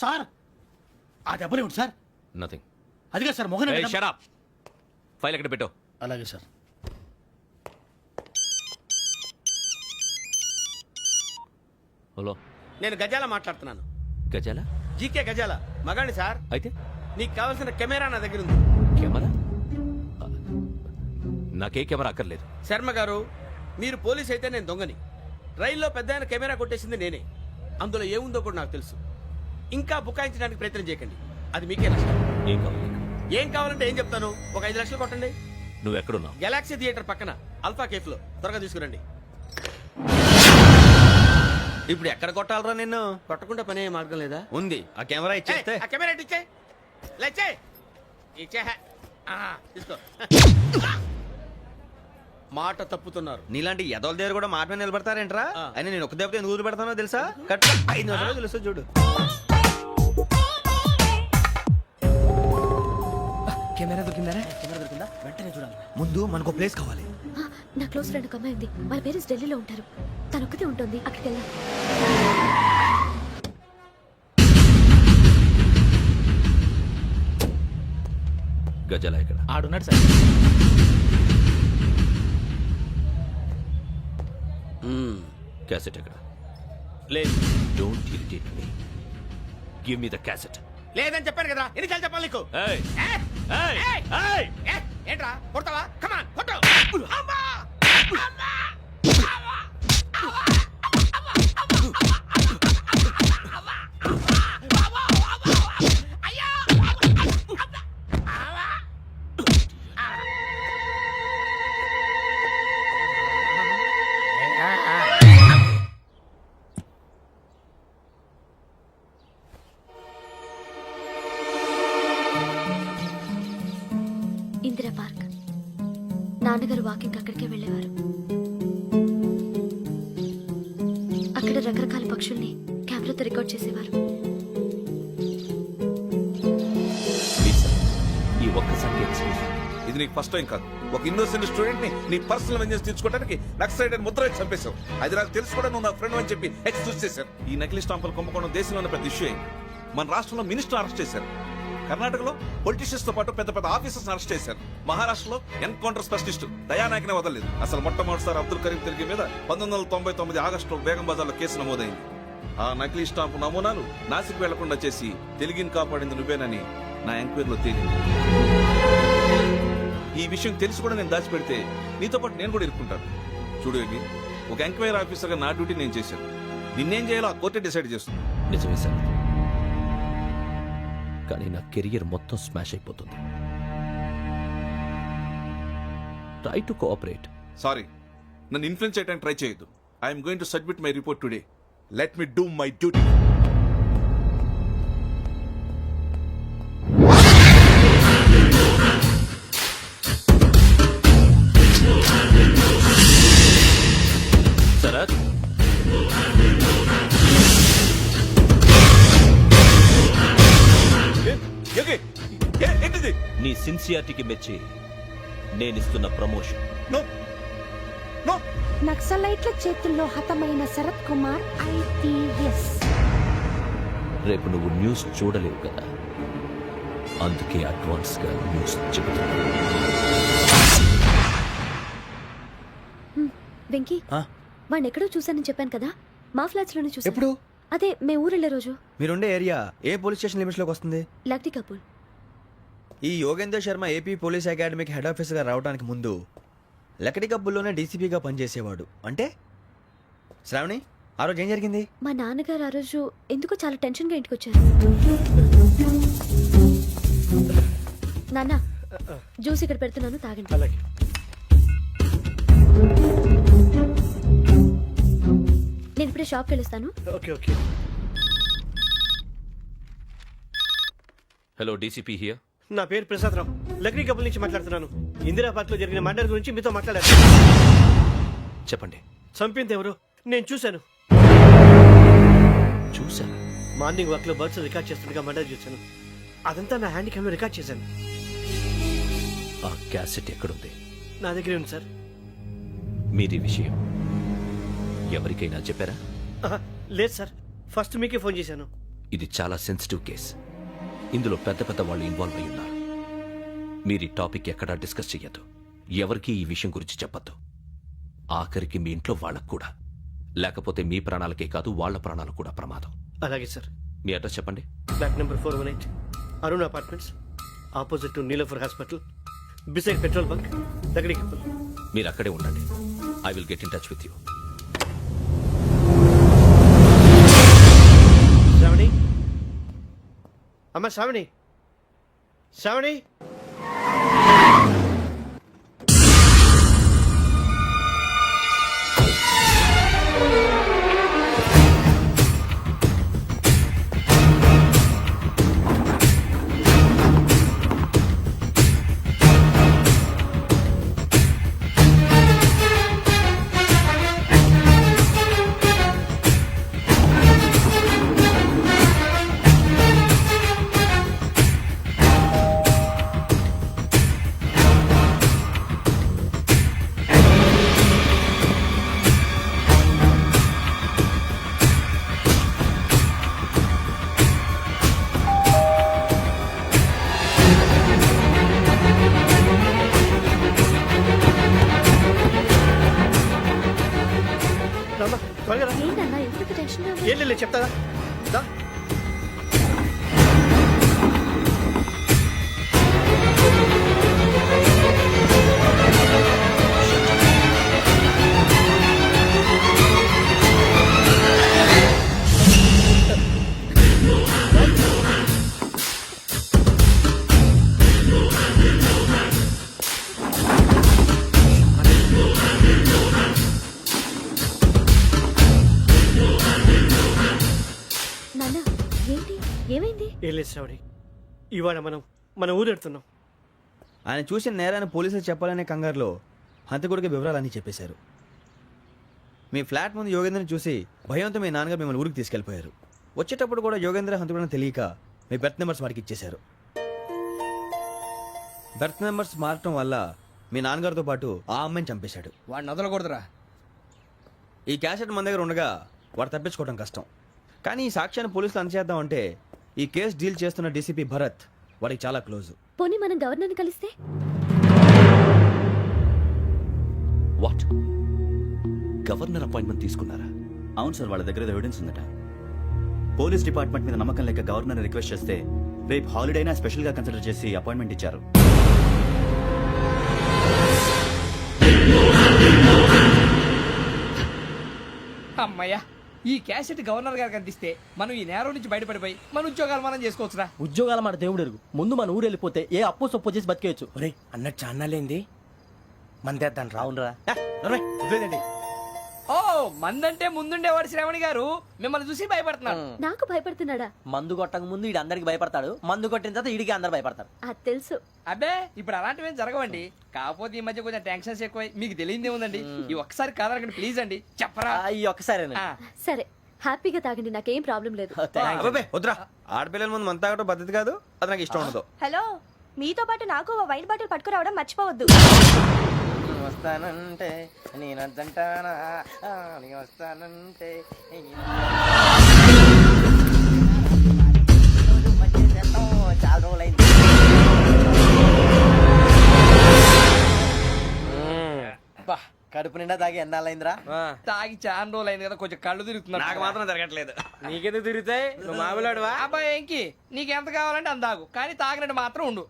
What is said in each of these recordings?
Sir ఆ డబ్బులు ఏమిటి సార్? నథింగ్. అదిగా సార్ మొహన్ షట్ అప్. ఫైల్ ఎక్కడ పెట్టు. అలాగే సార్. హలో, నేను గజాల మాట్లాడుతున్నాను. గజాల? జీకే గజాల మగాండి సార్. అయితే నీకు కావాల్సిన కెమెరా నా దగ్గర ఉంది. కెమెరా? నాకే కెమెరా అక్కర్లేదు. శర్మ గారు, మీరు పోలీస్ అయితే నేను దొంగని. రైల్లో పెద్ద ఆయన కెమెరా కొట్టేసింది నేనే. అందులో ఏముందో కూడా నాకు తెలుసు. ఇంకా బుకాయించడానికి ప్రయత్నం చేయకండి, అది మీకే నష్టం. ఏం కావాలి? ఏం కావాలంటే ఏం చెప్తాను, ఒక 5 లక్షలు కొట్టండి. నువ్వు ఎక్కడున్నావు? గెలాక్సీ థియేటర్ పక్కన అల్ఫా కేఫ్ లో. త్వరగా తీసుకురండి. ఇప్పుడు ఎక్కడ కొట్టాలరా నిన్ను? కొట్టకుండా పనే మార్గం లేదా? ఉంది, ఆ కెమెరా ఇచ్చేస్తే. ఆ కెమెరా ఇచ్చే లేచే ఇచ్చే. తీసుకో. మాట తప్పుతున్నారు. నీలాంటి ఎదల దగ్గర కూడా మాట మీద నిలబడతారేంట్రా? ఆ. అయినా నేను ఒక దెబ్బతో ఎందుకు పెడతానో తెలుసా? కట్ 5 నిమిషాలు తెలుసు చూడు. కెమెరా దొరికిందా? వెంటనే చూడాలి. ముందు మనకు ప్లేస్ కావాలి. నా క్లోజ్ ఫ్రెండ్ ఒక అమ్మాయి ఉంది. వాళ్ళ పేరెంట్స్ ఢిల్లీలో ఉంటారు. తను ఒక్కతే ఉంటుంది. అక్కడికి వెళ్దాం. గజాల ఎక్కడ? ఆడున్నాడు సార్. క్యాసెట్ ఎక్కడ? లేదు. Don't irritate me. Give me the cassette. లేదని చెప్పాను కదా, ఎన్నిసార్లు చెప్పాలి నీకు? ఏయ్ ఏ? ఏయ్ ఏయ్! ఏయ్! ఏ? ఏంట్రా కొడతావా? కమాన్ కొట్టు. అమ్మా! అమ్మా! ఇందిరా పార్క్. నాన్నగారు వాకింగ్ అక్కడికే వెళ్ళేవారు. అక్కడ రకరకాల పక్షుల్ని కెమెరాతో రికార్డ్ చేసేవారు. ఈ ఒక్కసారి ఎక్స్క్యూజ్. ఇది నీకు ఫస్ట్ టైం కాదు. ఒక ఇన్నోసెంట్ స్టూడెంట్ ని నీ పర్సనల్ వెంజెన్స్ తీర్చుకోవడానికి నక్సలైట్ అని ముద్ర వేసి చంపేశావు. అది నాకు తెలుసు కూడా నువ్వు నా ఫ్రెండ్ అని చెప్పి ఎక్స్క్యూజ్ చేశారు. ఈ నకిలీ స్టాంపులు కుంభకోణం దేశంలో పెద్ద ఇష్యూ అయింది. మన రాష్ట్రంలో మినిస్టర్ అరెస్ట్ చేశారు. కర్ణాటకలో పొలిటీషియన్స్ తో పాటు పెద్ద పెద్ద ఆఫీసర్స్ అరెస్ట్ చేశారు. మహారాష్ట్రలో ఎన్కౌంటర్ స్పెషలిస్ట్ దయానాయకనే వదలలేదు. అసలు మొట్టమొదటిసారి అబ్దుల్ కరీం తిరిగి మీద 1999 ఆగస్టులో బేగం బజార్లో కేసు నమోదైంది. ఆ నకిలీ స్టాంపు నమూనాలు నాసిక్ వెళ్లకుండా చేసి తెలుగుని కాపాడింది నువ్వేనని నా ఎంక్వైరీలో తేలింది. ఈ విషయం తెలిసి కూడా నేను దాచిపెడితే నీతో పాటు నేను కూడా ఇరుక్కుంటాను. చూడు యోగి, ఒక ఎంక్వైరీ ఆఫీసర్గా నా డ్యూటీ నేను చేశాను. నిన్నేం చేయాలో ఆ కోర్టే డిసైడ్ చేస్తుంది. నిజమే సార్, కానీ నా కెరియర్ మొత్తం స్మాష్ అయిపోతుంది. Try to cooperate. సారీ, నన్ను ఇన్ఫ్లుయెన్స్ చేయడానికి ట్రై చేయొద్దు. I'm going to submit my report today. Let me do my duty. Sharath, ఏంటిది? నీ సిన్సియారిటీకి మెచ్చి నేనిస్తున్న ప్రమోషన్. No no. నక్సలైట్ల చేతుల్లో హతమైన శరత్ కుమార్ IPS. రేపు నువ్వు న్యూస్ చూడలేవు కదా, అందుకే అడ్వాన్స్ గా న్యూస్ చెబుతున్నా. వెంకీ, వాడిని ఎక్కడో చూశానని చెప్పాను కదా, మా ఫ్లాట్స్ లోనే చూసాను. ఎప్పుడు? అదే మే ఊరెళ్ళే రోజు. మీరుండే ఏరియా ఏ పోలీస్ స్టేషన్ లిమిట్స్ లోకి వస్తుంది? లక్టీ కపూర్. ఈ యోగేందర్ శర్మ ఏపీ పోలీస్ అకాడమీకి హెడ్ ఆఫీసర్గా రావడానికి ముందు లకడి కబ్బుల్లోనే డీసీపీగా పనిచేసేవాడు. అంటే శ్రావణి, ఆ రోజు ఏం జరిగింది? మా నాన్నగారు ఆ రోజు ఎందుకో చాలా టెన్షన్గా ఇంటికి వచ్చారు. నాన్న, జ్యూస్ ఇక్కడ పెడుతున్నాను, తాగండి. అలాగే. నేను ఇప్పుడే షాప్కి వెళ్ళొస్తాను. Okay okay. Hello, DCP here. నా పేరు ప్రసాద్ రావు, లక్డీ కపుల్ నుంచి మాట్లాడుతున్నాను. ఇందిరా పార్క్ లో జరిగిన మర్డర్ గురించి మీతో మాట్లాడారు. చెప్పండి. చంపింది ఎవరు? నేను చూశాను. చూశాను. మార్నింగ్ వాక్ లో బర్డ్స్ రికార్డ్ చేస్తుండగా మర్డర్ చూశాను. అదంతా నా హ్యాండ్ క్యామ్ లో రికార్డ్ చేశాను. ఆ క్యాసెట్ ఎక్కడుంది? నా దగ్గరే ఉంది సార్. మీది విషయం ఎవరికైనా చెప్పారా? లేదు సార్, ఫస్ట్ మీకే ఫోన్ చేశాను. ఇది చాలా సెన్సిటివ్ కేస్. ఇందులో పెద్ద పెద్ద వాళ్ళు ఇన్వాల్వ్ అయి ఉన్నారు. మీరు ఈ టాపిక్ ఎక్కడా డిస్కస్ చెయ్యొద్దు. ఎవరికీ ఈ విషయం గురించి చెప్పొద్దు. ఆఖరికి మీ ఇంట్లో వాళ్ళకు కూడా. లేకపోతే మీ ప్రాణాలకే కాదు, వాళ్ళ ప్రాణాలు కూడా ప్రమాదం. అలాగే సార్. మీ అడ్రస్ చెప్పండి. Flat number 418 Arun apartments, opposite to Niloufer hospital, beside petrol bunk, Lakdikapul. మీరు అక్కడే ఉండండి. I will get in touch with you. Shravani, అమ్మ శ్రావణి, శ్రావణి. రామ్మా, త్వరగా రా. ఏంటన్నా ఎందుకు టెన్షన్ ఏం లేదు, చెప్తారా? దా. నాన్న ఏంటి ఏమైంది? ఏం లేదు శ్రావణి, ఇవాళ మనం మన ఊరెడుతున్నాం. ఆయన చూసిన నేరాన్ని పోలీసులు చెప్పాలనే కంగారులో హంతకుడికి వివరాలన్నీ చెప్పేశారు. మీ ఫ్లాట్ ముందు యోగేంద్రని చూసి భయంతో మీ నాన్నగారు మిమ్మల్ని ఊరికి తీసుకెళ్ళిపోయారు. వచ్చేటప్పుడు కూడా యోగేంద్ర హంతకుడని తెలియక మీ బెర్త్ నెంబర్స్ వాడికి ఇచ్చేశారు. బెర్త్ నెంబర్స్ మారటం వల్ల మీ నాన్నగారితో పాటు ఆ అమ్మాయిని చంపేశాడు. వాడిని వదలకూడదురా. ఈ క్యాసెట్ మన దగ్గర ఉండగా వాడు తప్పించుకోవడం కష్టం. కానీ ఈ సాక్ష్యాన్ని పోలీసులు అందజేద్దామంటే ఈ కేసు డీల్ చేస్తున్న డీసీపీ భరత్ వాడికి చాలా క్లోజ్. పోనీ మనం గవర్నర్ని కలిస్తే? వాట్? గవర్నర్ అపాయింట్మెంట్ తీసుకున్నారా? అవును సార్, వాళ్ళ దగ్గర ఎవిడెన్స్ ఉందట. పోలీస్ డిపార్ట్మెంట్ మీద నమ్మకం లేక గవర్నర్ రిక్వెస్ట్ చేస్తే రేపు హాలిడేనా స్పెషల్ గా కన్సిడర్ చేసి అపాయింట్మెంట్ ఇచ్చారు. అమ్మయ్యా, ఈ క్యాసెట్ గవర్నర్ గారికి అందిస్తే మనం ఈ నేరం నుంచి బయటపడిపోయి మన ఉద్యోగాలు మనం చేసుకోవచ్చురా. ఉద్యోగాల మాట దేవుడు ఎరుగు. ముందు మన ఊరు వెళ్ళిపోతే ఏ అప్పు సొప్పు చేసి బతికేయచ్చు. ఒరే అన్నట్టు చాన్నాలేంది మందేద్దాం రావునరా. వదిలేదండి. ఓ మందంటే ముందుండేవాడు శ్రావణి గారు మిమ్మల్ని చూసి భయపడుతున్నాడు. నాకు భయపడుతున్నాడా? మందు కొట్టక ముందు ఈడు అందరికి భయపడతాడు, మందు కొట్టిన తర్వాత ఈడికి అందరు భయపడతారు. అది తెలుసు. అబ్బే ఇప్పుడు అలాంటివి ఏం జరగవండి. కాకపోతే ఈ మధ్య కొంచెం టెన్షన్స్ ఎక్కువై మీకు తెలియదే ఉందండి. ఈ ఒక్కసారి కాదనకండి ప్లీజ్ అండి, చెప్పరా. ఈ ఒక్కసారి ఆ, సరే హ్యాపీగా తాగండి, నాకేం ప్రాబ్లం లేదు. అబ్బాబే వద్దురా, ఆడపిల్లల ముందు మంత తాగడం పద్ధతి కాదు. అది నాకు ఇష్టం ఉండదు. హలో, మీతో పాటు నాకు ఓ వైట్ బాటిల్ పట్టుకురావడం మర్చిపోవద్దు. వస్తానంటే నేనంటానా, వస్తానంటే చాలా రోజులైంది. బా, కడుపు నిండా తాగి ఎన్నాళ్ళైందిరా? తాగి చాలా రోజులు అయింది కదా, కొంచెం కళ్ళు తిరుగుతున్నాడు. నాకు మాత్రం జరగట్లేదు. నీకెందుకు తిరుగుతాయి? నువ్వు మామిలాడువా? అబ్బాయి ఏంకి నీకు ఎంత కావాలంటే అంత తాగు, కానీ తాగినట్టు మాత్రం ఉండు.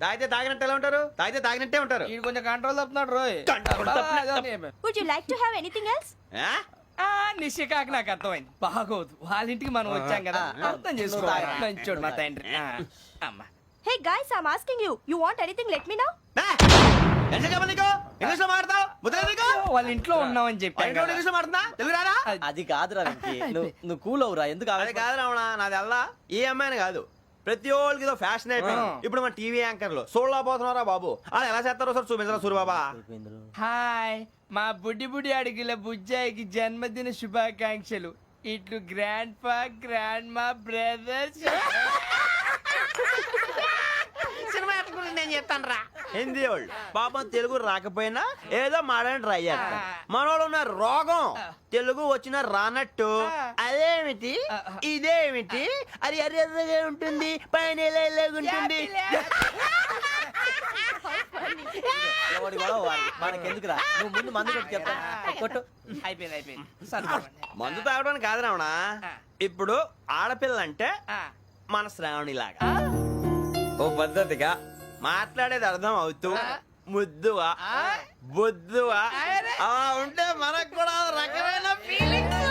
తాగితే తాగినట్టు ఎలా ఉంటారు? తాగితే తాగినట్టే ఉంటారు. వీడు కొంచెం కంట్రోల్ తప్పుతున్నాడు రోయ్. Would you like to have anything else? నిశ్చికాకి నాకు అర్థమైంది. బాగోదు, వాళ్ళ ఇంటికి మనం వచ్చాం కదా, అర్థం చేసుకోవాలి. మంచోడు మా తండ్రి. అమ్మ hey guys, I am asking you, you want anything let me know. English లో మాట్లాడతావు? వాళ్ళ ఇంట్లో ఉన్నామని చెప్పాను కదా. ఇంగ్లీష్ లో మాట్లాడుతున్నా? తెలుగు రాదా? అది కాదురా వెంకీ, నువ్వు కూల్ అవురా. ఎందుకు అది కాదు రావణ, నాది అల్లా ఏ అమ్మాయిని కాదు. ప్రతి ఒళ్ళకి ఇదో ఫ్యాషన్ అయిపోయింది. ఇప్పుడు మన టీవీ యాంకర్లు సోళ్ళ పోతున్నారా బాబు. వాళ్ళు ఎలా చేస్తారో సార్ చూపించరా సూరిబాబా. హాయ్, మా బుడ్డి బుడి అడిగిల బుజ్జాయికి జన్మదిన శుభాకాంక్షలు. ఇట్లు గ్రాండ్ ఫా గ్రాండ్ మా బ్రదర్స్. సినిమా నేను చెప్తాను రా. హిందీ వాళ్ళు పాపం తెలుగు రాకపోయినా ఏదో మాడని ట్రై చేస్తారు మనోళ్ళు ఉన్న రోగం తెలుగు వచ్చిన రానట్టు అదేమిటి ఇదేమిటి అది అరిగా ఉంటుంది పైన ఉంటుంది మనకెందుకురా నువ్వు ముందు మందు కొట్టి చెప్తాను కొట్టు. అయిపోయింది మందు తాగడానికి కాదు రావణ ఇప్పుడు ఆడపిల్ల అంటే మన శ్రావణిలాగా ఓ పద్ధతిగా మాట్లాడేది అర్థం అవుతూ ముద్దువా బొద్దువా అలా ఉంటే మనకు కూడా రకమైన ఫీలింగ్స్